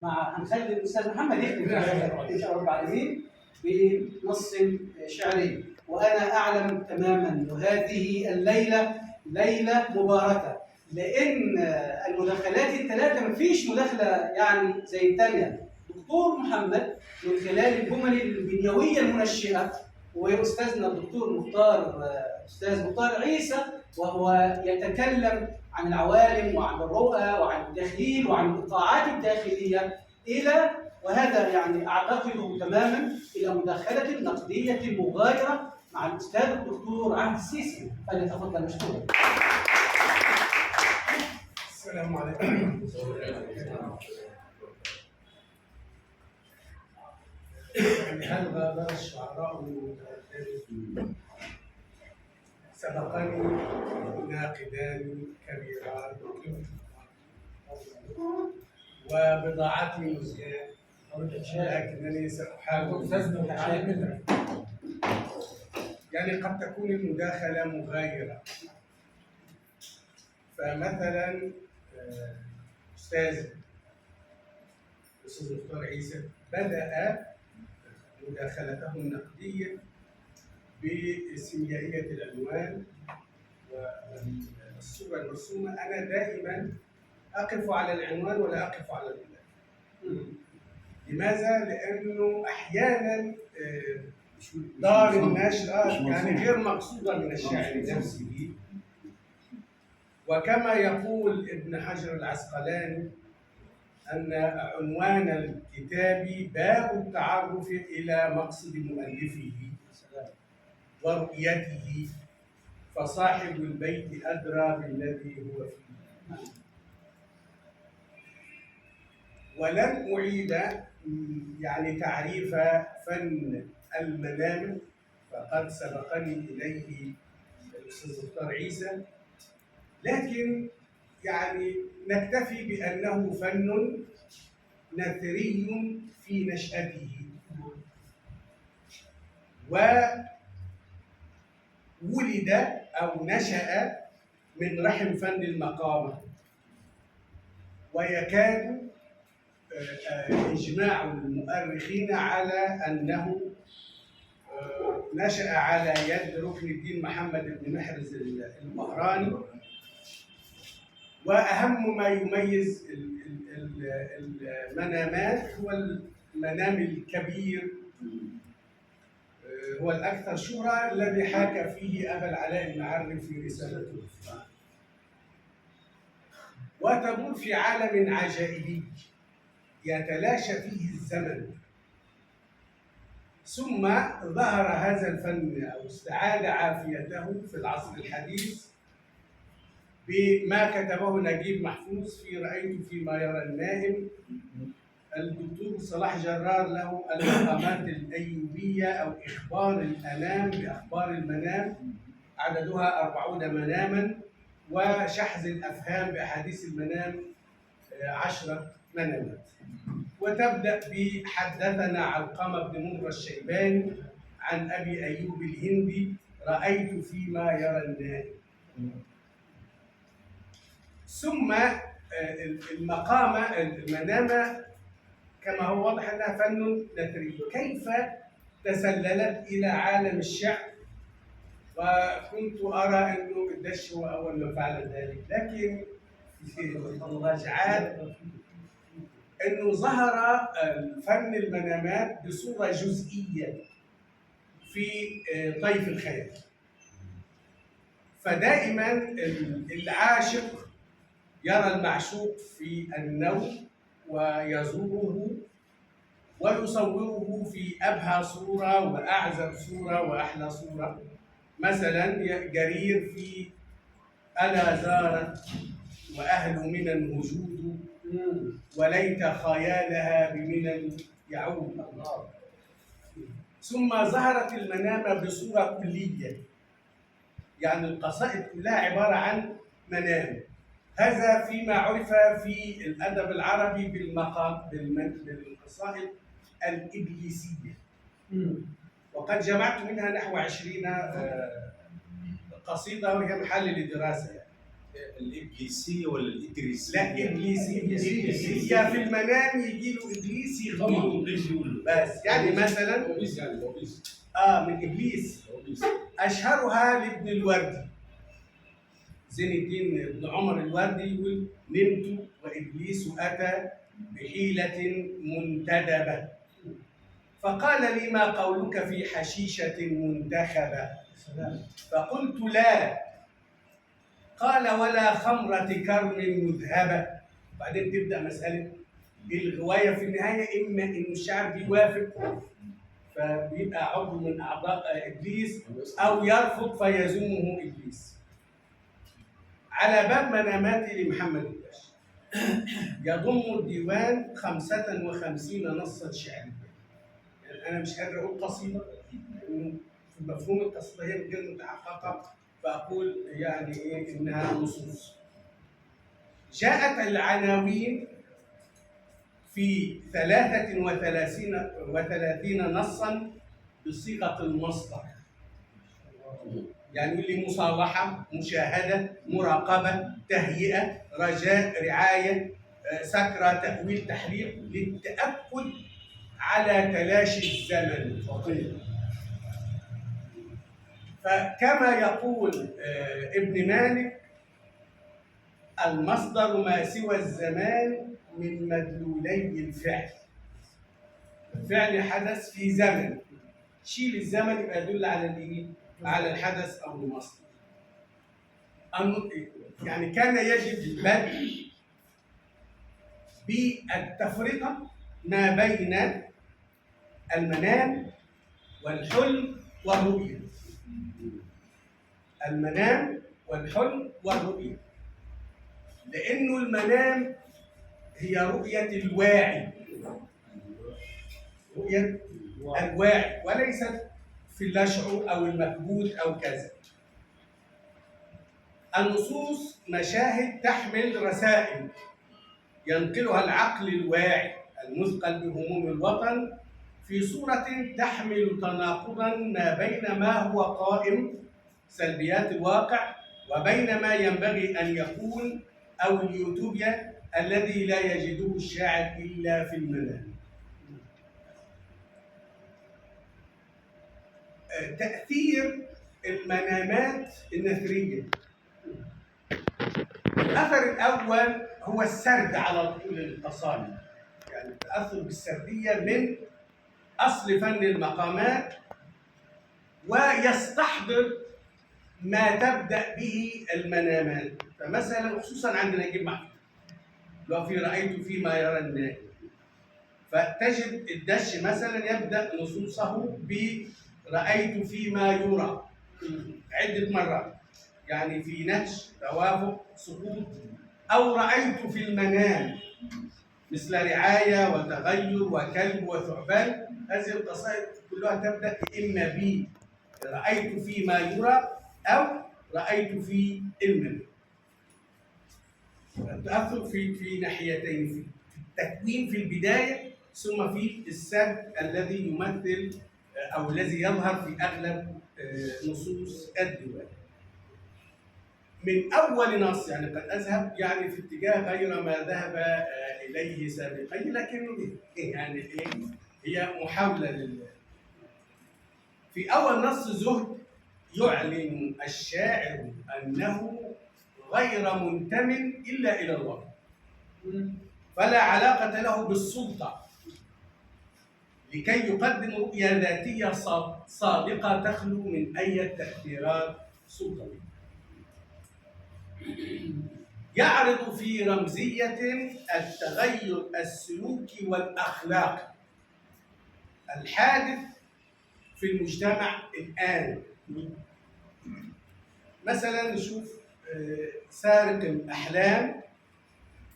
هنخلي الاستاذ محمد يكتب ان شاء الله رب العالمين بنص شعري. وانا اعلم تماما وهذه الليله ليله مباركه، لان المداخلات الثلاثه مفيش مداخله يعني زي الثانيه. دكتور محمد من خلال الجمل البنيويه المنشئه، واستاذنا الدكتور استاذ مختار عيسى وهو يتكلم عن العوالم وعن الرؤى وعن التخيل وعن القاعات الداخليه الى، وهذا يعني اعتقده تماما، الى مداخله نقديه مغايره مع الاستاذ الدكتور عهد السيسي. فليتفضل مشكورا. السلام عليكم. هل غادر الشعراء المترددون؟ سبقني ناقدان كبيران وبضاعتي مزجاة، لكنني سأحاول يعني قد تكون المداخلة مغايرة. فمثلا أستاذ مختار عيسى بدأ مداخلته النقدية بسيميائية العنوان والصورة المرسومة. أنا دائما أقف على العنوان ولا أقف على المداخلة. لماذا؟ لأنه أحيانا دار النشر يعني غير مقصودة من الشاعر نفسه، وكما يقول ابن حجر العسقلاني أن عنوان الكتاب باب التعرف إلى مقصد مؤلفه ورؤيته، فصاحب البيت أدرى بالذي هو فيه. ولن أعيد يعني تعريف فن المنام، فقد سبقني إليه الأستاذ مختار عيسى، لكن يعني نكتفي بأنه فن نثري في نشأته، وولد أو نشأ من رحم فن المقامة، ويكاد إجماع المؤرخين على أنه نشأ على يد ركن الدين محمد بن محرز البهراني. وأهم ما يميز المنامات هو المنام الكبير، هو الأكثر شهرة، الذي حاكى فيه أبا العلاء المعري في رسالته، وتدور في عالم عجائبي يتلاشى فيه الزمن. ثم ظهر هذا الفن أو استعاد عافيته في العصر الحديث بما كتبه نجيب محفوظ في رأيت فيما يرى النائم. الدكتور صلاح جرار له المقامات الأيوبية أو إخبار الأنام بأخبار المنام، عددها 40 مناما، وشحذ الأفهام بأحاديث المنام 10 منامات. وتبدأ بحدثنا علقمة بن مرة الشيباني عن أبي أيوب الهندي رأيت فيما يرى النائم. ثم المنامة كما هو واضح أنها فن نثري. كيف تسللت إلى عالم الشعر؟ وكنت أرى أنه الدش هو أول من فعل ذلك، لكن في المراجعات أنه ظهر فن المنامات بصورة جزئية في طيف الخيال. فدائما العاشق يرى المعشوق في النوم ويزوره ويصوره في أبهى صورة وأعذب صورة وأحلى صورة. مثلا جرير في ألا زارت وأهل منى وجود وليت خيالها بمنى يعود. ثم ظهرت المنامة بصورة كلية، يعني القصائد كلها عبارة عن منام. هذا فيما عرف في الأدب العربي بالقصائد الإبليسية، وقد جمعت منها نحو 20 قصيدة، وهي محل للدراسة يعني. الابليسيه ولا الادريسيه؟ لا ابليسي هي في المنام يجي له ابليس يخبره بس. يعني مثلا من ابليس اشهرها لابن الوردي، زين الدين بن عمر الوردي يقول: نمت وابليس اتى بحيله منتدبه فقال لي: ما قولك في حشيشه منتخبه؟ فقلت: لا. قال: ولا خمرة كرم مذهبة. بعدين تبدأ مسألة الغواية في النهاية، إما إن الشاعر بيوافق فبيبقى عضو من أعضاء إبليس، أو يرفض فيزومه إبليس. على باب مناماتي لمحمد الباشا يضم الديوان 55 نصا شعريا. يعني أنا مش قادر أقول قصيدة، لأنه في مفهوم القصيدة هي غير متحققة، فأقول يعني إيه إنها نصوص. جاءت العناوين في 33 نصا بصيغة المصدر، يعني يقول لي: مصالحة، مشاهدة، مراقبة، تهيئة، رجاء، رعاية، سكرة، تأويل، تحريق، للتأكد على تلاشي الزمن. فكما يقول ابن مالك: المصدر ما سوى الزمان من مدلولي الفعل. الفعل حدث في زمن، شيل الزمن يبقى يدل على الايه؟ على الحدث او المصدر. يعني كان يجب البدء بالتفرقه ما بين المنام والحلم والرؤيه. المنام والحلم والرؤيه، لأنه المنام هي رؤية الواعي، رؤية الواعي، وليست في اللاشعور أو المكبوت أو كذا. النصوص مشاهد تحمل رسائل ينقلها العقل الواعي المثقل بهموم الوطن في صورة تحمل تناقضا ما بين ما هو قائم سلبيات الواقع وبين ما ينبغي أن يكون، أو اليوتوبيا الذي لا يجده الشاعر إلا في المنام. تأثير المنامات النثرية. الأثر الأول هو السرد على طول التصامي، يعني التأثر بالسردية من أصل فن المقامات، ويستحضر ما تبدأ به المنامات. فمثلا خصوصا عند نجيب محفوظ لو في رأيت فيما يرى النائم، فتجد الدش مثلا يبدأ نصوصه برأيت فيما يرى عدة مرات، يعني في نهش، توافق، سقوط، أو رأيت في المنام مثل رعاية وتغير وكلب وثعبان. هذه القصائد كلها تبدأ إما ب رأيت فيما يرى أو رأيت في المنام. التأثر في ناحيتين، في التكوين في البداية، ثم في السرد الذي يمثل أو الذي يظهر في أغلب نصوص الديوان. من أول نص يعني قد أذهب يعني في اتجاه غير ما ذهب إليه سابقا، لكن يعني هي محاولة في أول نص زهد يعلن الشاعر أنه غير منتم إلا إلى الله، فلا علاقة له بالسلطة، لكي يقدم رؤية ذاتية صادقة تخلو من أي تأثيرات سلطوية. يعرض في رمزية التغير السلوكي والأخلاقي الحادث في المجتمع الآن. مثلا نشوف سارق الأحلام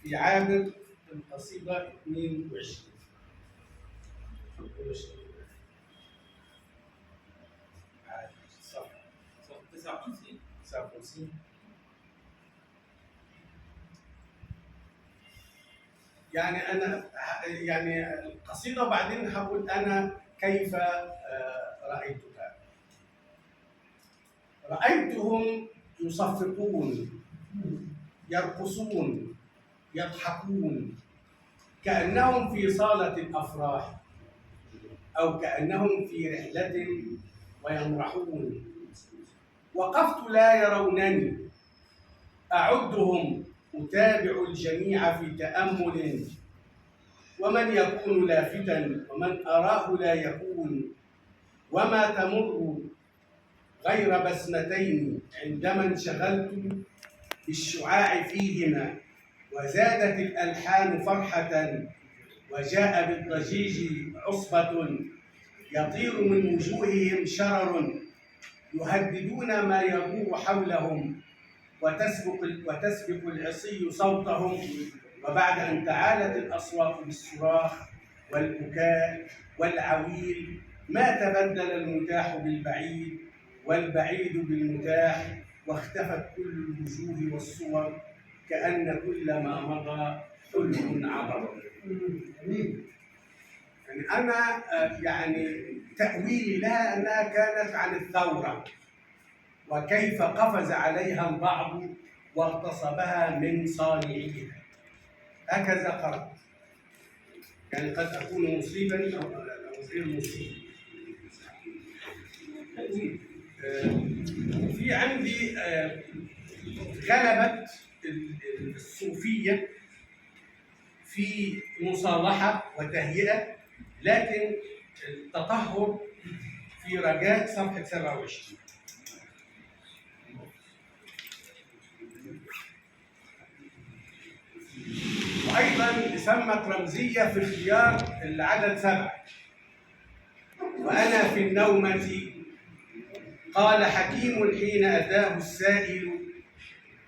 في عابر القصيدة 22. صفحة 59. يعني أنا يعني القصيدة وبعدين هقول أنا كيف رأيتها. رأيتهم يصفقون يرقصون يضحكون كأنهم في صالة الأفراح أو كأنهم في رحلة ويمرحون. وقفت لا يرونني أعدهم أتابع الجميع في تأمل، ومن يكون لافتا ومن أراه لا يكون، وما تمر غير بسمتين عندما انشغلت بالشعاع فيهما، وزادت الألحان فرحة، وجاء بالضجيج عصبة، يطير من وجوههم شرر، يهددون ما يدور حولهم، وتسبق العصي صوتهم. وبعد أن تعالت الأصوات بالصراخ والبكاء والعويل، ما تبدل المتاح بالبعيد والبعيد بالمتاح، واختفت كل الوجوه والصور، كأن كل ما مضى حلم عبر. يعني أنا يعني تأويلي لها أنها كانت عن الثورة، وكيف قفز عليها البعض واغتصبها من صانعيها. هكذا قرأت. يعني قد أكون مصيبا أو غير مصيب. في عندي غلبت الصوفية في مصالحة وتهيئة، لكن التطهر في رجاء صفحة 27. وأيضا سمت رمزية في اختيار العدد 7. وأنا في النومة قال حكيم حين أتاه السائل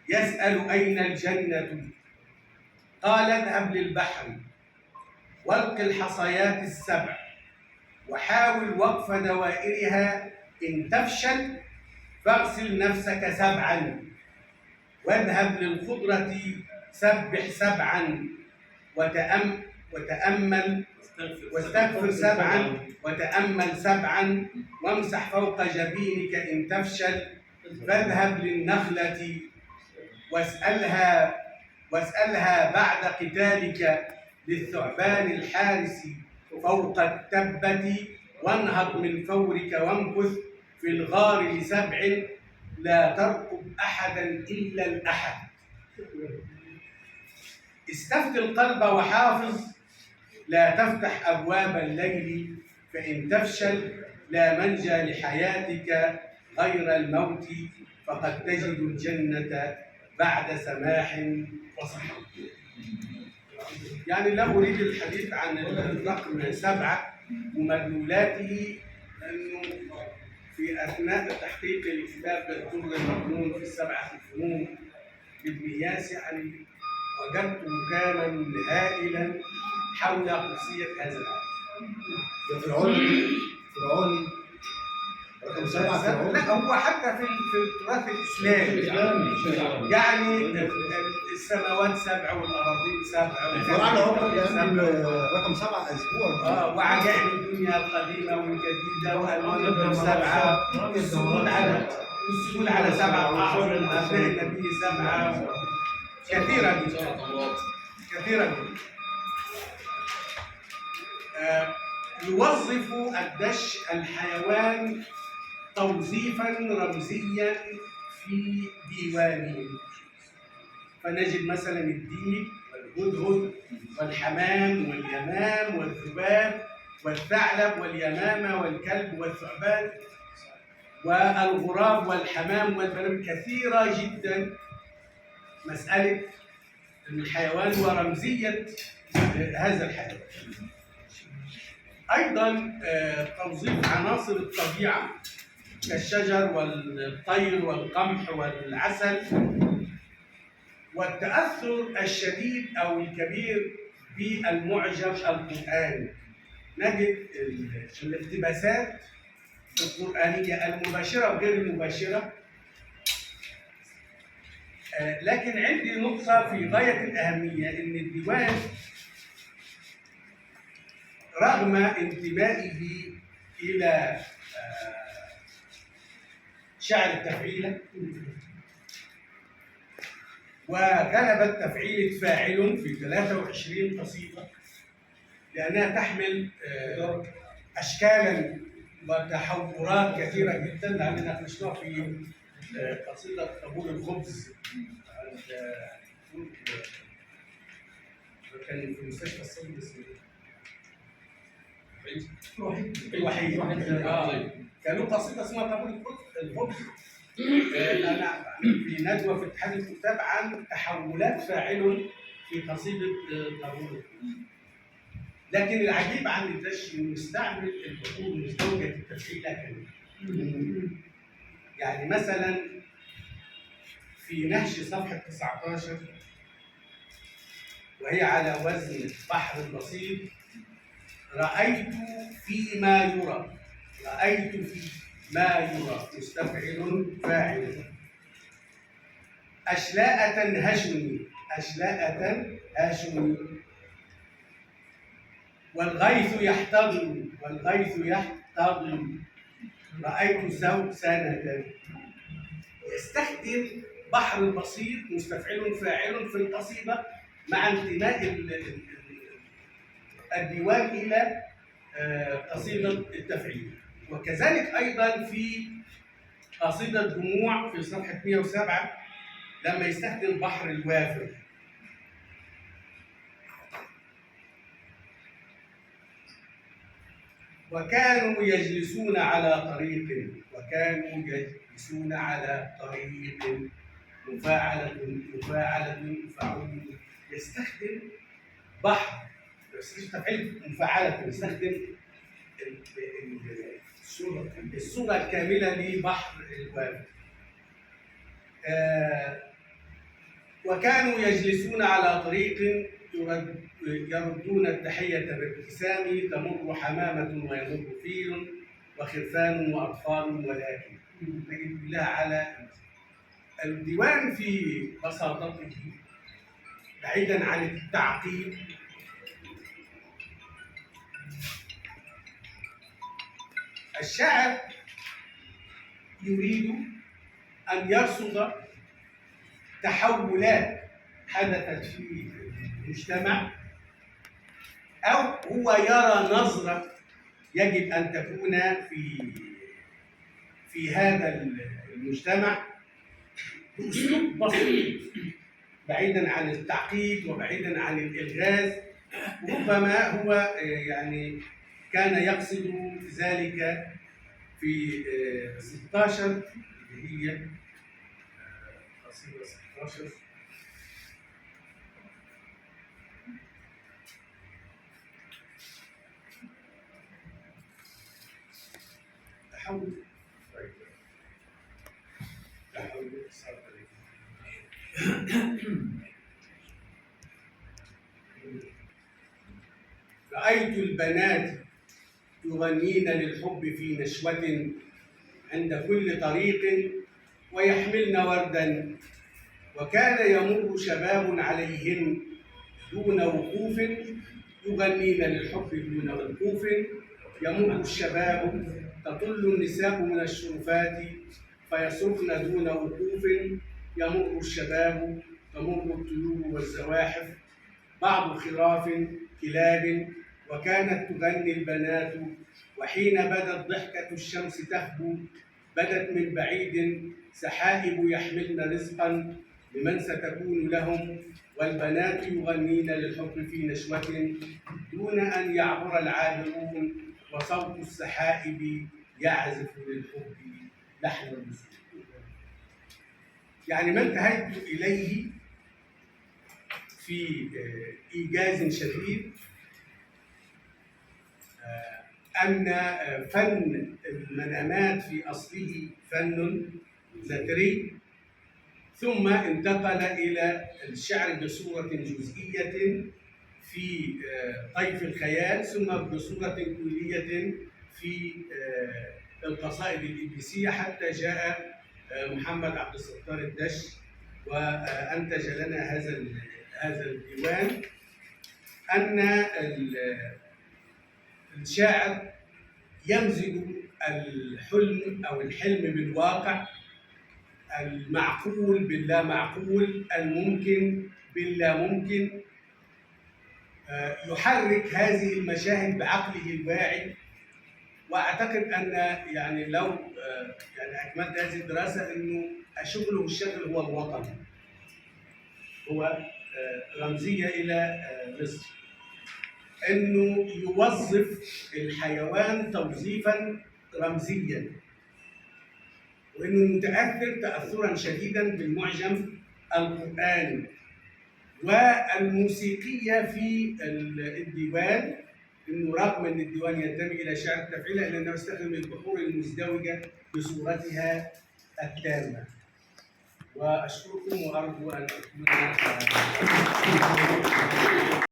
يسأل أين الجنة، قال اذهب للبحر والق الحصيات السبع، وحاول وقف دوائرها، إن تفشل فاغسل نفسك 7، واذهب للخضرة سبح 7، وتأمل واستغفر 7، وتأمل 7، وامسح فوق جبينك إن تفشل، فاذهب للنخلة واسألها بعد قتالك للثعبان الحارس فوق التبة، وانهض من فورك وامكث في الغار ل7، لا ترقب أحدا إلا الأحد. استفت القلب وحافظ، لا تفتح أبواب الليل، فإن تفشل لا منجى لحياتك غير الموت، فقد تجد الجنة بعد سماح وصحة. يعني لا أريد الحديث عن الرقم 7 ومدلولاته، لأنه في أثناء تحقيق الكتاب الدر المكنون في ال7 الفنون لابن إياس، يعني وجدت مكانا هائلا حول قدسية هذا العالم. فرعوني رقم 7 فرعوني. لا، هو حتى في التراث الإسلامي يعني السماوات 7 والأراضين 7. الفراعنة هم اللي رقم 7 أسبوع. وعجائب الدنيا القديمة والجديدة وألوان 7، السجود على 7 أعظم أبناء النبي 7، كثيرا كثيرا. يوظف الدش الحيوان توظيفا رمزيا في ديوانه، فنجد مثلا الديك والهدهد والحمام واليمام والذباب والثعلب واليمامة والكلب والثعبان والغراب والحمام والبلم، كثيرة جدا. مسألة الحيوان ورمزية هذا الحيوان. أيضا توظيف عناصر الطبيعة كالشجر والطير والقمح والعسل، والتأثر الشديد أو الكبير بالمعجم القرآني. نجد الاقتباسات القرآنية المباشرة وغير المباشرة. لكن عندي نقطة في غاية الأهمية، إن الديوان رغم انتمائه إلى شعر التفعيلة وغلبت تفعيلة فاعل في 23 قصيدة لأنها تحمل أشكالا وتحورات كثيرة جدا لأننا ناقشناها في قصيدة قبول الخبز كان في مستشفى الصدر اسمه الوحيد. كان له قصيدة اسمها قبول الخبز. أنا في ندوة في اتحاد الكتاب عن تحولات فاعل في قصيدة قبول الخبز. لكن العجيب عن الدش انه يستعمل الحقوق مزدوجه التفعيله كمان. يعني مثلا في نهش صفحه 19 وهي على وزن بحر البسيط: رأيت فيما يرى، رأيت فيما يرى مستفعل فاعل. أشلاء تنهشني، أشلاء تنهشني. والغيث يحتضن، والغيث يحتضن. رأيت سوسنة. يستخدم بحر البسيط مستفعل فاعل في القصيدة مع انتماء الديوان إلى قصيدة التفعيل. وكذلك أيضا في قصيدة دموع في صفحة 107 لما يستخدم بحر الوافر. وكانوا يجلسون على طريق، وكانوا يجلسون على طريق. مفاعلة مفاعلة مفاعل. يستخدم بحر بس تفعيل مفاعلة، يستخدم الصورة الكاملة لبحر الوافر. وكانوا يجلسون على طريق يردون التحية بابتسام. تمر حمامة ويمر فيل وخرفان وأطفال ولكن. نجد كلها على الديوان في بساطته بعيدا عن التعقيد. الشاعر يريد أن يرصد تحولات حدثت في المجتمع، أو هو يرى نظرة يجب أن تكون في هذا المجتمع بأسلوب بسيط بعيدا عن التعقيد وبعيدا عن الإلغاز. ربما هو يعني كان يقصد ذلك في 16 اللي هي قصيدة 16 تحول رأيت البنات يغنين للحب في نشوة عند كل طريق ويحملن وردا. وكان يمر شباب عليهن دون وقوف يغنين للحب دون وقوف. يمر الشباب تطل النساء من الشرفات فيصرفن دون وقوف. يمر الشباب تمر الطيور والزواحف بعض خراف كلاب. وكانت تغني البنات وحين بدت ضحكة الشمس تهبو بدت من بعيد سحائب يحملن رزقا لمن ستكون لهم. والبنات يغنين للحب في نشوة دون أن يعبر العابرون وصوت السحائب يعزف للحب لحن النسور. يعني ما انتهيت إليه في إيجاز شديد أن فن المنامات في أصله فن نثري، ثم انتقل إلى الشعر بصورة جزئية في طيف الخيال، ثم بصورة كلية في القصائد الإبليسية، حتى جاء محمد عبد الستار الدش وأنتج لنا هذا الديوان. أن الشاعر يمزج الحلم أو الحلم بالواقع، المعقول باللا معقول، الممكن باللا ممكن، يحرك هذه المشاهد بعقله الواعي. واعتقد ان يعني لو يعني اكملت هذه الدراسه انه شغله الشغل هو الوطن، هو رمزيه الى مصر، انه يوظف الحيوان توظيفا رمزيا، وانه متاثر تاثرا شديدا بالمعجم القراني والموسيقيه في الديوان، انه رغم ان الديوان ينتمي الى شعر التفعيله الا انه يستخدم البحور المزدوجه بصورتها التامه. واشكركم وارجو ان اكون